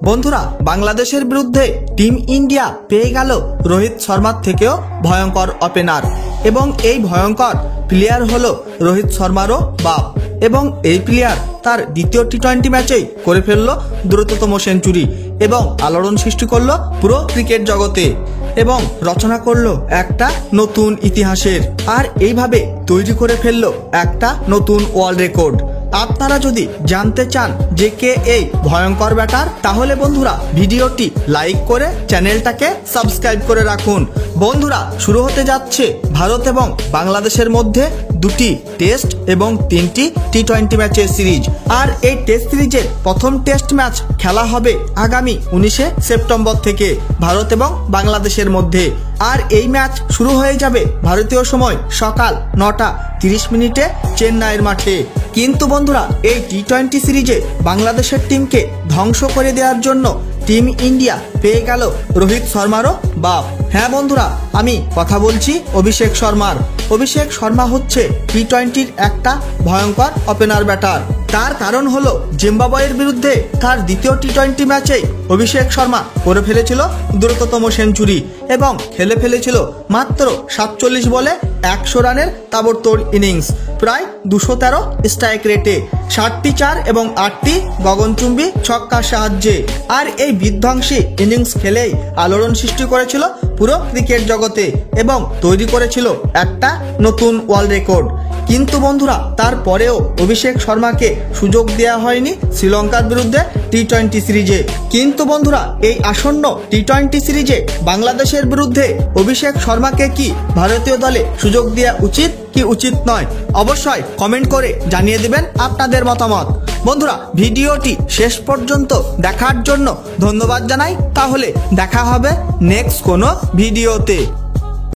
বন্ধুরা, বাংলাদেশের বিরুদ্ধে টিম ইন্ডিয়া পেয়ে গেল রোহিত শর্মার থেকেও ভয়ঙ্কর ওপেনার এবং এই ভয়ঙ্কর প্লেয়ার হলো রোহিত শর্মারও বাপ এবং এই প্লেয়ার তার দ্বিতীয় টি-20 ম্যাচেই করে ফেললো দ্রুততম সেঞ্চুরি এবং আলোড়ন সৃষ্টি করলো পুরো ক্রিকেট জগতে এবং রচনা করলো একটা নতুন ইতিহাসের। আর এইভাবে তৈরি করে ফেললো একটা নতুন ওয়ার্ল্ড রেকর্ড। আপনারা যদি জানতে চান যে কে এই ভয়ঙ্কর ব্যাটার, তাহলে বন্ধুরা ভিডিওটি লাইক করে চ্যানেলটাকে সাবস্ক্রাইব করে রাখুন। বন্ধুরা, শুরু হতে যাচ্ছে ভারত এবং বাংলাদেশের মধ্যে দুটি টেস্ট এবং 3টি টি-20 ম্যাচের সিরিজ। আর এই টেস্ট সিরিজের প্রথম টেস্ট ম্যাচ খেলা হবে আগামী 19শে সেপ্টেম্বর থেকে ভারত এবং বাংলাদেশের মধ্যে। আর এই ম্যাচ শুরু হয়ে যাবে ভারতীয় সময় সকাল 9:30 চেন্নাইয়ের মাঠে। কিন্তু বন্ধুরা, এই টি-20 সিরিজে বাংলাদেশের টিমকে ধ্বংস করে দেওয়ার জন্য টিম ইন্ডিয়া পেয়ে গেল রোহিত শর্মারও বাপ। হ্যাঁ বন্ধুরা, আমি কথা বলছি অভিষেক শর্মার। অভিষেক শর্মা হচ্ছে টি-20-র একটা ভয়ঙ্কর ওপেনার ব্যাটার। তার কারণ হলো জিম্বাবুয়ের বিরুদ্ধে তার দ্বিতীয় টি-20 ম্যাচে অভিষেক শর্মা করে ফেলেছিল দ্রুততম সেঞ্চুরি এবং খেলে ফেলেছিল মাত্র 47 বলে 100 রানের তাবড়তোড় ইনিংস, প্রায় 213 স্ট্রাইক রেটে, 7টি 4 এবং 8টি গগনচুম্বী ছক্কার সাহায্যে। আর এই বিধ্বংসী ইনিংস খেলেই আলোড়ন সৃষ্টি করেছিল পুরো ক্রিকেট জগতে এবং তৈরি করেছিল একটা নতুন ওয়ার্ল্ড রেকর্ড। কিন্তু বন্ধুরা, তারপরেও অভিষেক শর্মাকে সুযোগ দেওয়া হয়নি শ্রীলঙ্কার বিরুদ্ধে টি-20 সিরিজে। কিন্তু বন্ধুরা, এই আসন্ন টি-20 সিরিজে বাংলাদেশের বিরুদ্ধে অভিষেক শর্মাকে কি ভারতীয় দলে সুযোগ দেওয়া উচিত কি উচিত নয়, অবশ্যই কমেন্ট করে জানিয়ে দিবেন আপনাদের মতামত। বন্ধুরা, ভিডিওটি শেষ পর্যন্ত দেখার জন্য ধন্যবাদ জানাই। তাহলে দেখা হবে নেক্সট কোনো ভিডিওতে।